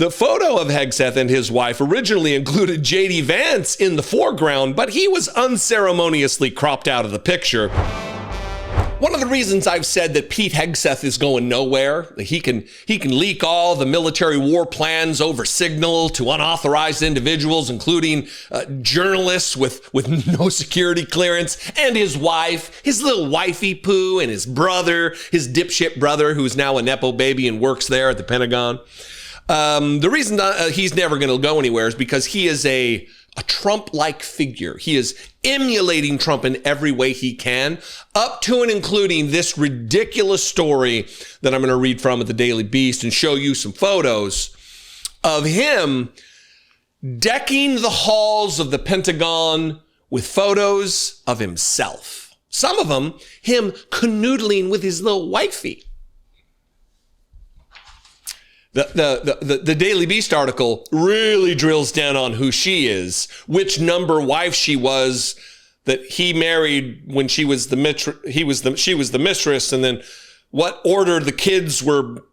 The photo of Hegseth and his wife originally included J.D. Vance in the foreground, but he was unceremoniously cropped out of the picture. One of the reasons I've said that Pete Hegseth is going nowhere, he can leak all the military war plans over Signal to unauthorized individuals, including journalists with no security clearance, and his wife, his little wifey poo, and his brother, his dipshit brother, who's now a Nepo baby and works there at the Pentagon. The reason he's never going to go anywhere is because he is a Trump-like figure. He is emulating Trump in every way he can, up to and including this ridiculous story that I'm going to read from at the Daily Beast and show you some photos of him decking the halls of the Pentagon with photos of himself. Some of them, him canoodling with his little wifey. The Daily Beast article really drills down on who she is, which number wife she was that he married when she was she was the mistress, and then what order the kids were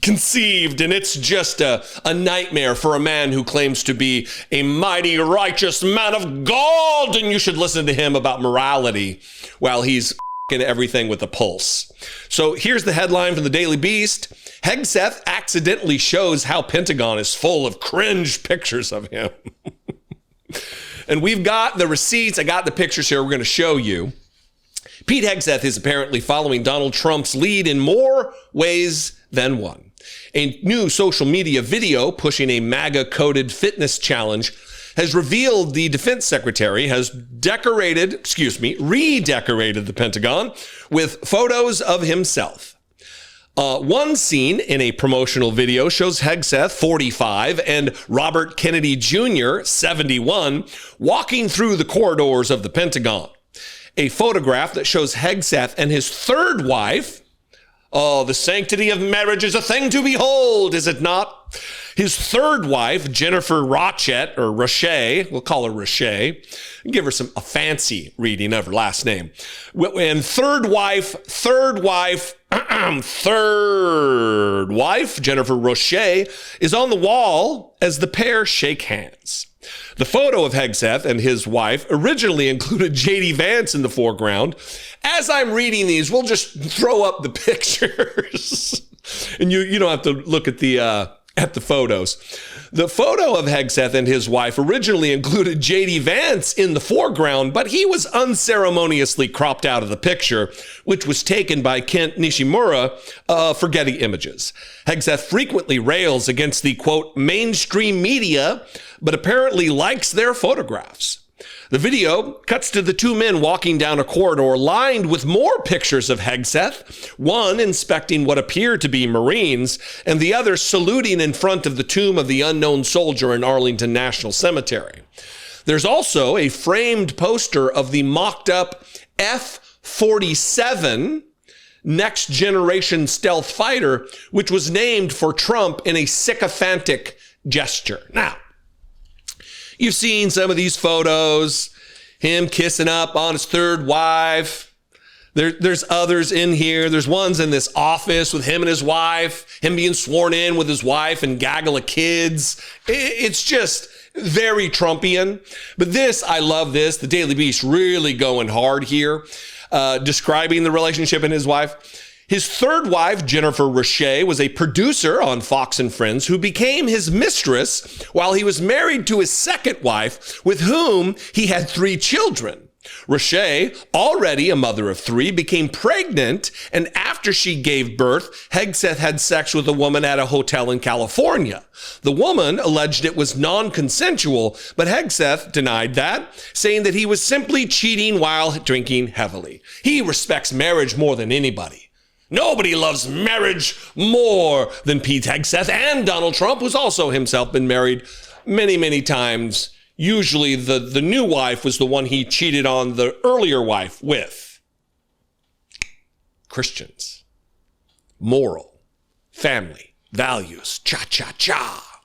conceived. And it's just a nightmare for a man who claims to be a mighty righteous man of God, and you should listen to him about morality while he's everything with a pulse. So here's the headline from the Daily Beast. Hegseth accidentally shows how Pentagon is full of cringe pictures of him. And we've got the receipts. I got the pictures here we're going to show you. Pete Hegseth is apparently following Donald Trump's lead in more ways than one. A new social media video pushing a MAGA-coded fitness challenge has revealed the defense secretary has redecorated the Pentagon with photos of himself. One scene in a promotional video shows Hegseth, 45, and Robert Kennedy Jr., 71, walking through the corridors of the Pentagon. A photograph that shows Hegseth and his third wife. Oh, the sanctity of marriage is a thing to behold, is it not? His third wife, Jennifer Rauchet, we'll call her Rauchet, give her a fancy reading of her last name. And third wife, Jennifer Rauchet, is on the wall as the pair shake hands. The photo of Hegseth and his wife originally included J.D. Vance in the foreground. As I'm reading these, we'll just throw up the pictures. And you don't have to look at the photos. The photo of Hegseth and his wife originally included J.D. Vance in the foreground, but he was unceremoniously cropped out of the picture, which was taken by Kent Nishimura for Getty Images. Hegseth frequently rails against the, quote, mainstream media, but apparently likes their photographs. The video cuts to the two men walking down a corridor lined with more pictures of Hegseth, one inspecting what appear to be Marines, and the other saluting in front of the tomb of the unknown soldier in Arlington National Cemetery. There's also a framed poster of the mocked-up F-47 next generation stealth fighter, which was named for Trump in a sycophantic gesture. Now, you've seen some of these photos, him kissing up on his third wife. There's others in here. There's ones in this office with him and his wife, him being sworn in with his wife and gaggle of kids. It's just very Trumpian. But this, I love this. The Daily Beast really going hard here, describing the relationship and his wife. His third wife, Jennifer Rauchet, was a producer on Fox and Friends who became his mistress while he was married to his second wife, with whom he had 3 children. Rauchet, already a mother of 3, became pregnant, and after she gave birth, Hegseth had sex with a woman at a hotel in California. The woman alleged it was non-consensual, but Hegseth denied that, saying that he was simply cheating while drinking heavily. He respects marriage more than anybody. Nobody loves marriage more than Pete Hegseth and Donald Trump, who's also himself been married many, many times. Usually the new wife was the one he cheated on the earlier wife with. Christians, moral, family, values, cha-cha-cha.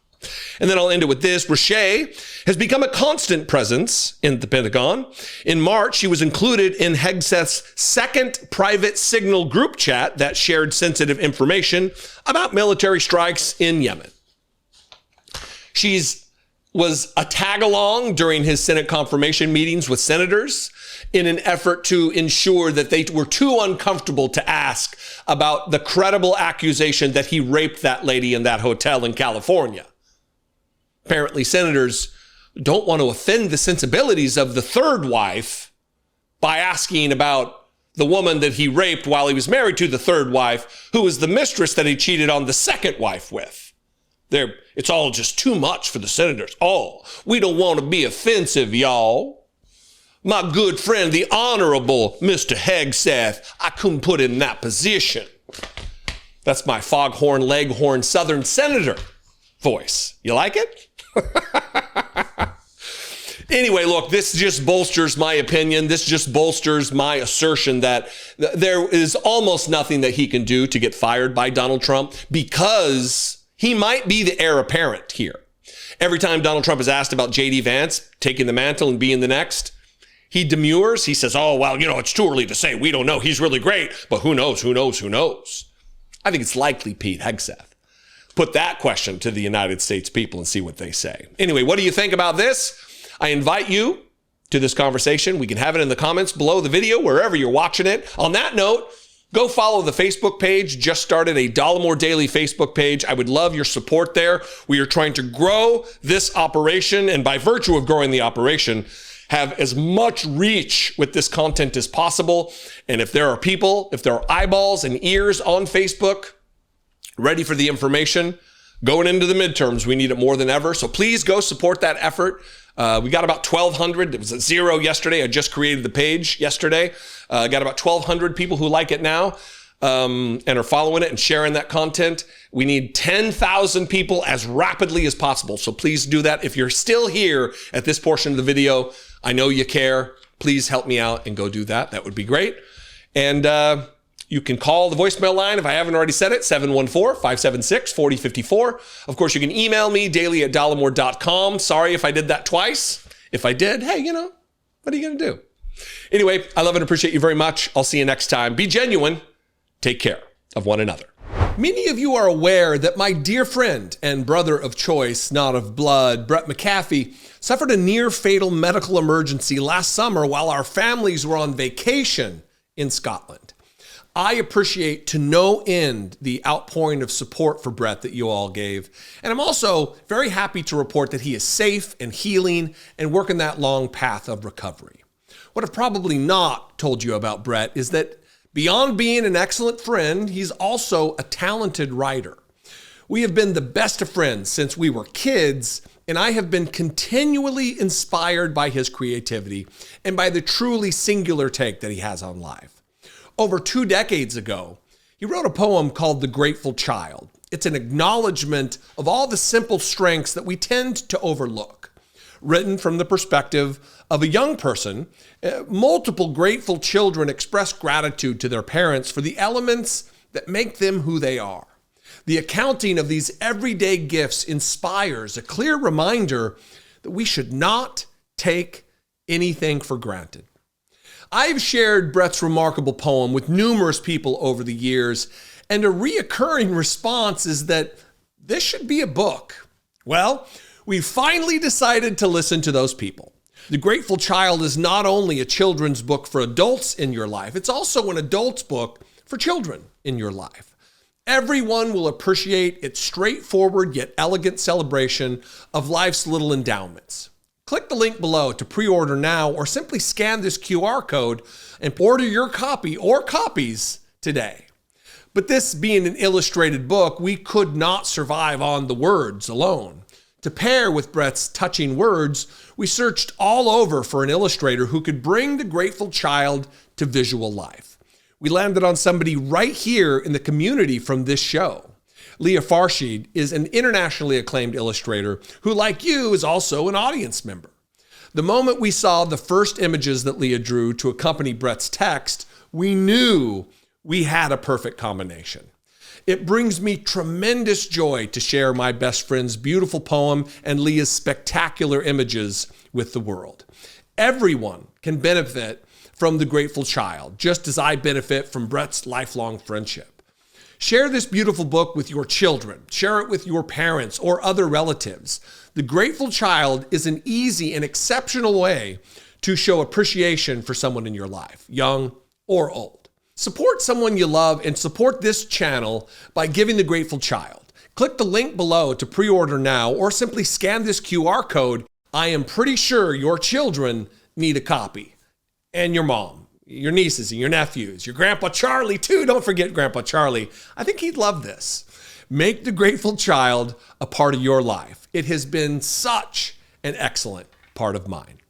And then I'll end it with this. Rauchet has become a constant presence in the Pentagon. In March, she was included in Hegseth's second private signal group chat that shared sensitive information about military strikes in Yemen. Was a tag-along during his Senate confirmation meetings with senators in an effort to ensure that they were too uncomfortable to ask about the credible accusation that he raped that lady in that hotel in California. Apparently, senators don't want to offend the sensibilities of the third wife by asking about the woman that he raped while he was married to the third wife, who was the mistress that he cheated on the second wife with. It's all just too much for the senators. Oh, we don't want to be offensive, y'all. My good friend, the Honorable Mr. Hegseth, I couldn't put in that position. That's my foghorn, leghorn, Southern senator voice. You like it? Anyway, look, this just bolsters my opinion. This just bolsters my assertion that there is almost nothing that he can do to get fired by Donald Trump, because he might be the heir apparent here. Every time Donald Trump is asked about J.D. Vance taking the mantle and being the next, he demurs. He says, oh, well, it's too early to say. We don't know. He's really great, but who knows? I think it's likely Pete Hegseth. Put that question to the United States people and see what they say. Anyway, what do you think about this? I invite you to this conversation. We can have it in the comments below the video, wherever you're watching it. On that note, go follow the Facebook page. Just started a Dollemore Daily Facebook page. I would love your support there. We are trying to grow this operation, and by virtue of growing the operation, have as much reach with this content as possible. And if there are eyeballs and ears on Facebook ready for the information going into the midterms, we need it more than ever. So please go support that effort. We got about 1,200. It was at 0 yesterday. I just created the page yesterday. Got about 1,200 people who like it now and are following it and sharing that content. We need 10,000 people as rapidly as possible. So please do that. If you're still here at this portion of the video, I know you care. Please help me out and go do that. That would be great. And you can call the voicemail line if I haven't already said it, 714-576-4054. Of course, you can email me, daily@dollemore.com. Sorry if I did that twice. If I did, hey, what are you going to do? Anyway, I love and appreciate you very much. I'll see you next time. Be genuine. Take care of one another. Many of you are aware that my dear friend and brother of choice, not of blood, Brett McAfee, suffered a near-fatal medical emergency last summer while our families were on vacation in Scotland. I appreciate to no end the outpouring of support for Brett that you all gave. And I'm also very happy to report that he is safe and healing and working that long path of recovery. What I've probably not told you about Brett is that beyond being an excellent friend, he's also a talented writer. We have been the best of friends since we were kids, and I have been continually inspired by his creativity and by the truly singular take that he has on life. Over 2 decades ago, he wrote a poem called The Grateful Child. It's an acknowledgement of all the simple strengths that we tend to overlook. Written from the perspective of a young person, multiple grateful children express gratitude to their parents for the elements that make them who they are. The accounting of these everyday gifts inspires a clear reminder that we should not take anything for granted. I've shared Brett's remarkable poem with numerous people over the years, and a reoccurring response is that this should be a book. Well, we finally decided to listen to those people. The Grateful Child is not only a children's book for adults in your life, it's also an adult's book for children in your life. Everyone will appreciate its straightforward yet elegant celebration of life's little endowments. Click the link below to pre-order now, or simply scan this QR code and order your copy or copies today. But this being an illustrated book, we could not survive on the words alone. To pair with Brett's touching words, we searched all over for an illustrator who could bring the Grateful Child to visual life. We landed on somebody right here in the community from this show. Leah Farshid is an internationally acclaimed illustrator who, like you, is also an audience member. The moment we saw the first images that Leah drew to accompany Brett's text, we knew we had a perfect combination. It brings me tremendous joy to share my best friend's beautiful poem and Leah's spectacular images with the world. Everyone can benefit from The Grateful Child, just as I benefit from Brett's lifelong friendship. Share this beautiful book with your children. Share it with your parents or other relatives. The Grateful Child is an easy and exceptional way to show appreciation for someone in your life, young or old. Support someone you love and support this channel by giving The Grateful Child. Click the link below to pre-order now or simply scan this QR code. I am pretty sure your children need a copy. And your mom, your nieces and your nephews, your Grandpa Charlie too. Don't forget Grandpa Charlie. I think he'd love this. Make The Grateful Child a part of your life. It has been such an excellent part of mine.